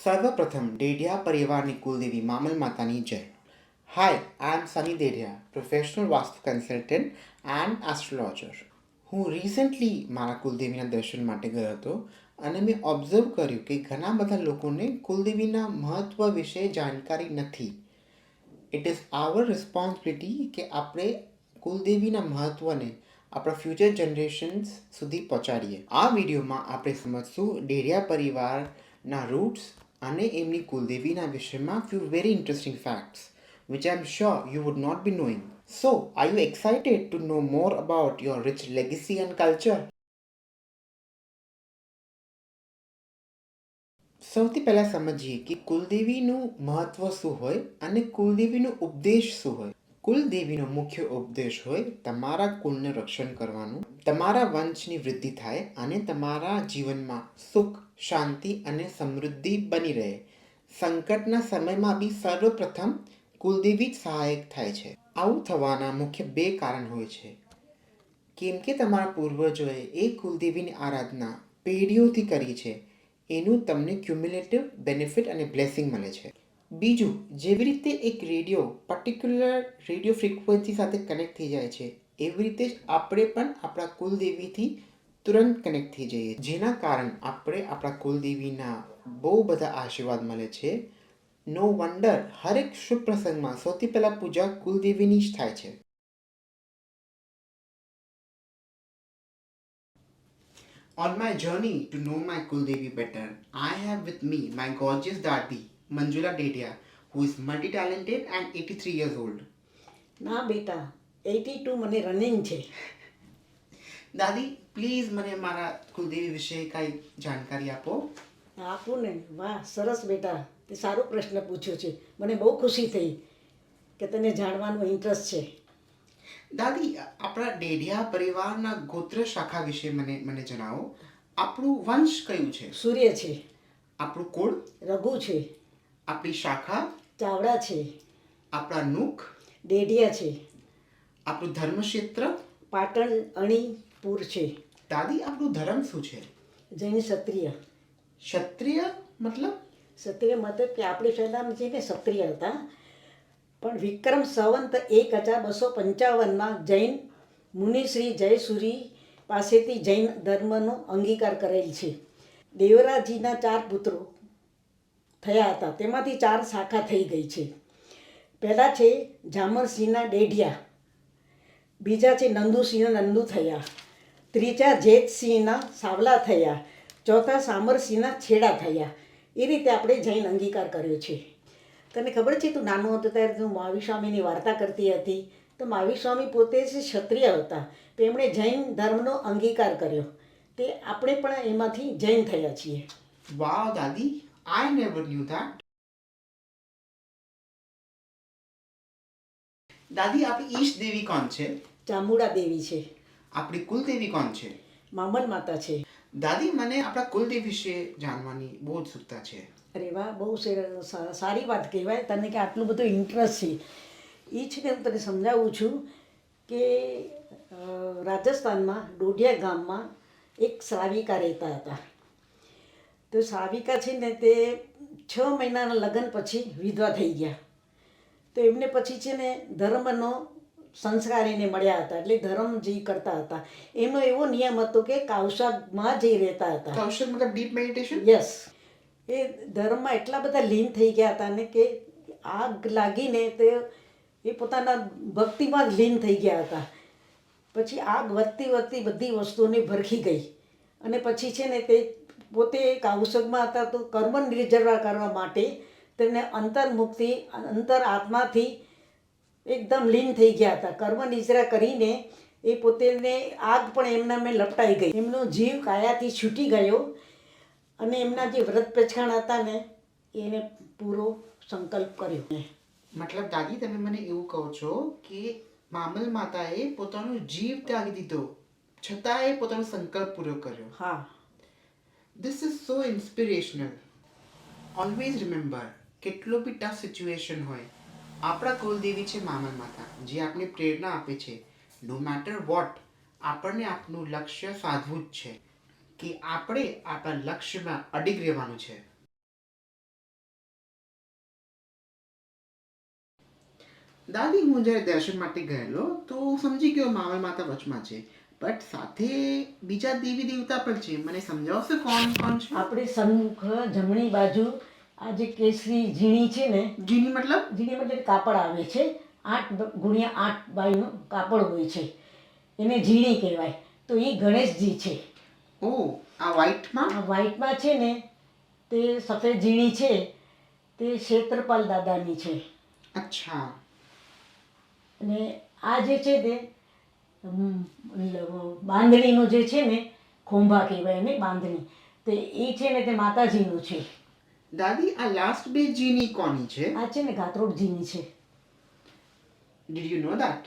સર્વપ્રથમ ડેડિયા પરિવારની કુલદેવી મામલ માતાની જય. Hi, I am Sunny Dedia, professional vastu consultant and astrologer. હું રિસન્ટલી મારા કુલદેવીના દર્શન માટે ગયો હતો અને મેં ઓબ્ઝર્વ કર્યું કે ઘણા બધા લોકોને કુલદેવીના મહત્ત્વ વિશે જાણકારી નથી. ઇટ ઇઝ આવર રિસ્પોન્સિબિલિટી કે આપણે કુલદેવીના મહત્ત્વને આપણા ફ્યુચર જનરેશન્સ સુધી પહોંચાડીએ. આ વિડીયોમાં આપણે સમજશું ડેડિયા પરિવારના રૂટ્સ અને એમની કુલદેવીના વિષયમાં few very interesting facts which I'm sure you would not be knowing. So, are you excited to know more about your rich legacy and culture? સૌથી પહેલાં સમજીએ કે કુલદેવીનું મહત્ત્વ શું હોય અને કુલદેવીનો ઉપદેશ શું હોય. કુલદેવીનો મુખ્ય ઉપદેશ હોય તમારા કુળનું રક્ષણ કરવાનું, તમારા વંશની વૃદ્ધિ થાય અને તમારા જીવનમાં સુખ, શાંતિ અને સમૃદ્ધિ બની રહે. સંકટના સમયમાં બી સર્વપ્રથમ કુલદેવી જ સહાયક થાય છે. આવું થવાના મુખ્ય બે કારણ હોય છે. કેમ કે તમારા પૂર્વજોએ એ કુલદેવીની આરાધના પેઢીઓથી કરી છે, એનું તમને ક્યુમ્યુલેટિવ બેનિફિટ અને બ્લેસિંગ મળે છે. બીજું, જેવી રીતે એક રેડિયો પર્ટિક્યુલર રેડિયો ફ્રિકવન્સી સાથે કનેક્ટ થઈ જાય છે, એવી રીતે જ આપણે પણ આપણા કુલદેવીથી તુરંત કનેક્ટ થઈ જઈએ, જેના કારણ આપણે આપણા કુલદેવીના બહુ બધા આશીર્વાદ મળે છે. નો વન્ડર હરેક શુભ પ્રસંગમાં સૌથી પહેલાં પૂજા કુલદેવીની જ થાય છે. On my journey to know my Kuldevi better, I have with me my gorgeous Dadi, Manjula Dedia, who is multi-talented and 83 years old. ના બેટા 82 મને રનિંગ છે. દાદી, પ્લીઝ મને મારા કુલદેવી વિશે કાંઈ જાણકારી આપો. આપું ને, વાહ સરસ બેટા, તે સારો પ્રશ્ન પૂછ્યો છે. મને બહુ ખુશી થઈ કે તને જાણવાનો ઇન્ટરેસ્ટ છે. દાદી, આપણા ડેડિયા પરિવારના ગોત્ર શાખા વિશે મને જણાવો. આપણું વંશ કયું છે? સૂર્ય છે. આપણું કુળ? રઘુ છે. આપણી શાખા? ચાવડા છે. આપણા નુક? ડેડિયા છે. આપણું ધર્મક્ષેત્ર? પાટણ અણીપુર છે. દાદી, આપણું ધર્મ શું છે? જૈન ક્ષત્રિય. ક્ષત્રિય મતલબ? ક્ષત્રિય મતલબ કે આપણી પહેલાં છે ને ક્ષત્રિય હતા, પણ વિક્રમ સંવંત 1255માં જૈન મુનિશ્રી જયસુરી પાસેથી જૈન ધર્મનો અંગીકાર કરેલ છે. દેવરાજીના 4 પુત્રો થયા હતા, તેમાંથી 4 શાખા થઈ ગઈ છે. પહેલાં છે ઝામરસિંહના ડેઢિયા, બીજા છે નંદુસિંહના નંદુ થયા, ત્રીજા જેતસિંહના સાવલા થયા, ચોથા સામરસિંહના છેડા થયા. એ રીતે આપણે જૈન અંગીકાર કર્યો છે. તને ખબર છે, તું નાનો હતો ત્યારે તું મહાવીર સ્વામીની વાર્તા કરતી હતી, તો મહાવીર સ્વામી પોતે જ ક્ષત્રિય હતા, તો એમણે જૈન ધર્મનો અંગીકાર કર્યો, તે આપણે પણ એમાંથી જૈન થયા છીએ. વાવ દાદી, આઈ નેવર ન્યૂ ધેટ. દાદી, આપણી ઈષ્ટ દેવી કોણ છે? ચામુંડા દેવી છે. આપણી કુલદેવી કોણ છે? મામલ માતા છે. દાદી, મને આપણા કુલદેવી વિશે જાણવાની બહુ જ ઉત્સુકતા છે. અરે વાહ, બહુ સારી વાત કહેવાય તને કે આટલું બધું ઇન્ટરેસ્ટ છે. એ છે કે હું તને સમજાવું છું કે રાજસ્થાનમાં ડોડિયા ગામમાં એક શ્રાવિકા રહેતા હતા. તો શ્રાવિકા છે ને તે 6 મહિનાના લગ્ન પછી વિધવા થઈ ગયા. તો એમને પછી છે ને ધર્મનો સંસ્કાર એને મળ્યા હતા, એટલે ધર્મ જે કરતા હતા. એમનો એવો નિયમ હતો કે કાવસામાં જઈ રહેતા હતા. કૌશલ મતલબ ડીપ મેડિટેશન? યસ. એ ધર્મમાં એટલા બધા લીન થઈ ગયા હતા ને કે આગ લાગીને તે એ પોતાના ભક્તિમાં જ લીન થઈ ગયા હતા. પછી આગ વધતી વધતી બધી વસ્તુઓને ભરખી ગઈ અને પછી છે ને તે પોતે કાવસગમાં હતા, તો કર્મ નિર્જરા કરવા માટે તેમને અંતર્મુક્તિ અંતર આત્માથી એકદમ લીન થઈ ગયા હતા. કર્મ નિજરા કરીને એ પોતેને આગ પણ એમના મેં લપટાઈ ગઈ. એમનો જીવ કાયાથી છૂટી ગયો અને એમના જે વ્રત પછાણ હતા ને એને પૂરો સંકલ્પ કર્યો. મતલબ દાદી, તમે મને એવું કહો છો કે મામલ માતાએ પોતાનો જીવ ત્યાગી દીધો છતાં એ પોતાનો સંકલ્પ પૂરો કર્યો? હા. This is so inspirational. Always remember, કેટલો બી ટફ સિચ્યુએશન હોય, આપણા કુલદેવી છે મામલ માતા, જે આપને પ્રેરણા આપે છે. નો મેટર વોટ, આપણને આપણું લક્ષ્ય સાધવું જ છે, કે આપણે આપણા લક્ષ્યમાં અડીગ રહેવાનું છે. દાદી, હું જ્યારે દર્શન માટે ગયેલો તો હું સમજી ગયો માવલ માતા વચમાં છે, બટ સાથે બીજા દેવી દેવતા પણ છે. મને સમજાવશો કોણ કોણ છે? આપણે સન્મુખ જમણી બાજુ આ જે કેસરી ઝીણી છે ને, જીની મતલબ? ઝીણી મતલબ કાપડ આવે છે, 8x8 બાયનું કાપડ હોય છે, એને ઝીણી કહેવાય. તો એ ગણેશજી છે. ઓ, આ વ્હાઈટમાં? આ વ્હાઈટમાં છે ને તે સફેદ ઝીણી છે, તે ક્ષેત્રપાલ દાદાની છે. અચ્છા. અને આ જે છે તે બાંધણીનું જે છે ને, ખોંભા કહેવાય એને બાંધણી, તે એ છે ને તે માતાજીનું છે. દાદી, આ લાસ્ટ બે જીની કોની છે? આ છે ને ઘાતરોડજીની છે. Did you know that?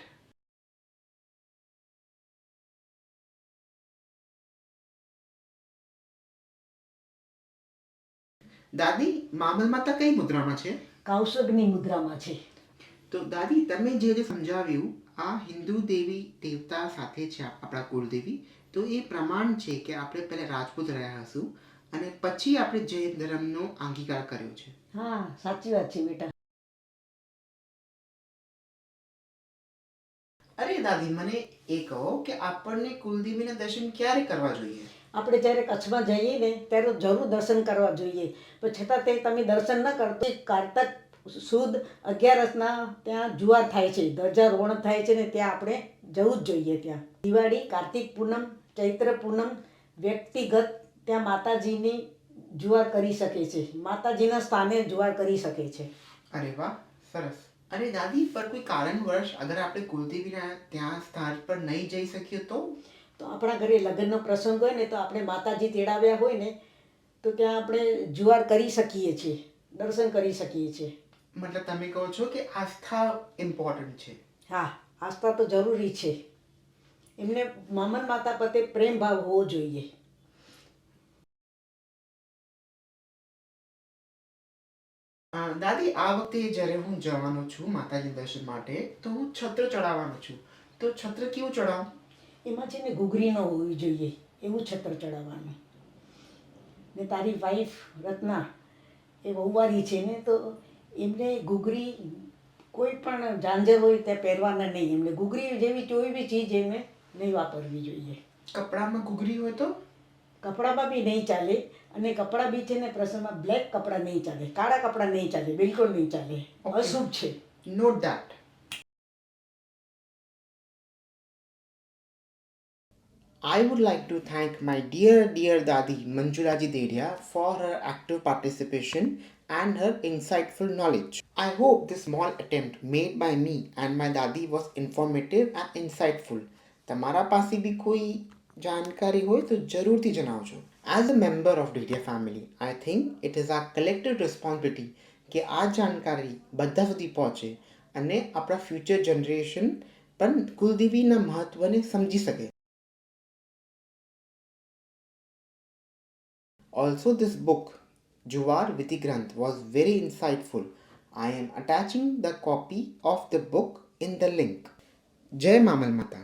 દાદી, મામલ માતા કઈ મુદ્રામાં છે? કૌશગની મુદ્રામાં છે. તો દાદી, તમે જે સમજાવ્યું આ હિન્દુ દેવી દેવતા સાથે છે આપણા કુળદેવી, તો એ પ્રમાણ છે કે આપણે પહેલા રાજપૂત રહ્યા હશું અને પછી આપણે જૈન ધર્મનો અંગીકાર કર્યો છે. હા, સાચી વાત છે બેટા. અરે દાદી, મને એ કહો કે આપણને કુલદેવીના દર્શન ક્યારે કરવા જોઈએ? આપણે જ્યારે કચ્છમાં જઈએ ને ત્યારે જરૂર દર્શન કરવા જોઈએ, પણ છતાં તે તમે દર્શન ન કરતો, કારતક સુદ 11 ત્યાં જુવાર થાય છે, ધ્વજારોહણ થાય છે ને ત્યાં આપણે જવું જ જોઈએ. ત્યાં દિવાળી, કાર્તિક પૂનમ, ચૈત્ર પૂનમ વ્યક્તિગત ત્યાં માતાજીની જુવાર કરી શકે છે, માતાજીના સ્થાને જુવાર કરી શકે છે. અરે વાહ, સરસ. અરે દાદી, પર કોઈ કારણવશ અગર આપણે કુલદેવીના ત્યાં સ્થાન પર નહીં જઈ શકીએ તો? તો આપણા ઘરે લગ્નનો પ્રસંગ હોય ને તો આપણે માતાજી તેડાવ્યા હોય ને તો ત્યાં આપણે જુવાર કરી શકીએ છીએ, દર્શન કરી શકીએ છીએ. મતલબ તમે કહો છો કે આસ્થા ઇમ્પોર્ટન્ટ છે? હા, આસ્થા તો જરૂરી છે. એમને મામન માતા પ્રત્યે પ્રેમ ભાવ હોવો જોઈએ. દાદી, આ વખતે જ્યારે હું જવાનો છું માતાજી દર્શન માટે તો હું છત્ર ચડાવવાનો છું, તો છત્ર કેવું ચડાવું? એમાં છે ને ઘૂઘરી ન હોવી જોઈએ એવું છત્ર ચડાવવાનું. ને તારી વાઈફ રત્ના એ વહુવારી છે ને, તો એમને ઘૂઘરી કોઈ પણ ઝાંઝર હોય ત્યાં પહેરવાના નહીં. એમને ઘૂઘરી જેવી કોઈ બી ચીજ એમને નહીં વાપરવી જોઈએ. કપડામાં ઘૂઘરી હોય તો? કપડામાં બી નહીં ચાલે, અને કપડાં બી છે ને પ્રસંગમાં બ્લેક કપડાં નહીં ચાલે, કાળા કપડાં નહીં ચાલે, બિલકુલ નહીં ચાલે, અશુભ છે. Note that. I would like to thank my dear Dadi Manjulaji Dedia for her active participation and her insightful knowledge. I hope this small attempt made by me and my Dadi was informative and insightful. તમારા પાસે બી કોઈ જાણકારી હોય તો જરૂરથી જણાવજો. As a member of Dedia family, I think it is our collective responsibility કે આ જાણકારી બધા સુધી પહોંચે અને આપણા ફ્યુચર જનરેશન પણ કુલદેવીના મહત્વને સમજી શકે. Also, this book, Juvar Viti Granth, was very insightful. I am attaching the copy of the book in the link. Jai Mamal Mata.